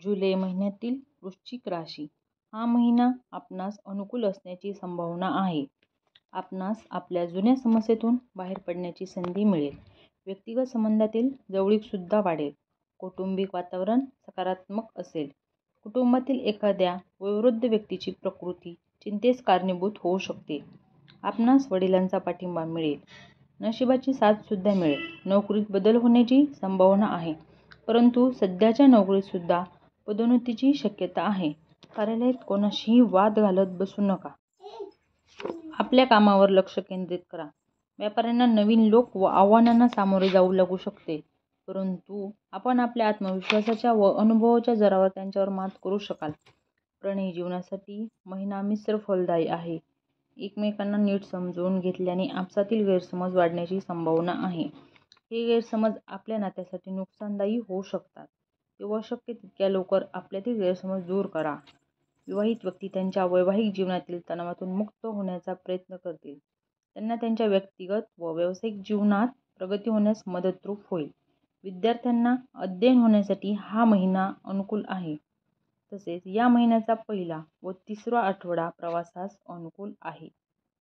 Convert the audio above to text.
जुलै महिन्यातील वृश्चिक राशी. हा महिना आपणास अनुकूल असण्याची संभावना आहे. आपणास आपल्या जुन्या समस्येतून बाहेर पडण्याची संधी मिळेल. व्यक्तिगत संबंधातील जवळीकसुद्धा वाढेल. कौटुंबिक वातावरण सकारात्मक असेल. कुटुंबातील एखाद्या वयोवृद्ध व्यक्तीची प्रकृती चिंतेस कारणीभूत होऊ शकते. आपणास वडिलांचा पाठिंबा मिळेल. नशिबाची साथसुद्धा मिळेल. नोकरीत बदल होण्याची संभावना आहे, परंतु सध्याच्या नोकरीतसुद्धा पदोन्नतीची शक्यता आहे. कार्यालयात कोणाशीही वाद घालत बसू नका. आपल्या कामावर लक्ष केंद्रित करा. व्यापाऱ्यांना नवीन लोक व आव्हानांना सामोरे जावे लागू शकते, परंतु आपण आपल्या आत्मविश्वासाच्या व अनुभवाच्या जोरावर त्यांच्यावर मात करू शकाल. प्रणयी जीवनासाठी महिना मिश्र फलदायी आहे. एकमेकांना नीट समजून घेतल्याने आपसातील गैरसमज वाढण्याची संभावना आहे. हे गैरसमज आपल्या नात्यासाठी नुकसानदायी होऊ शकतात, तेव्हा शक्य तितक्या लवकर आपल्यातील गैरसमज दूर करा. विवाहित व्यक्ती त्यांच्या वैवाहिक जीवनातील तणावातून मुक्त होण्याचा प्रयत्न करतील. त्यांना त्यांच्या व्यक्तिगत व व्यावसायिक जीवनात प्रगती होण्यास मदतरूप होईल. विद्यार्थ्यांना अध्ययन होण्यासाठी हा महिना अनुकूल आहे. तसेच या महिन्याचा पहिला व तिसरा आठवडा प्रवासास अनुकूल आहे.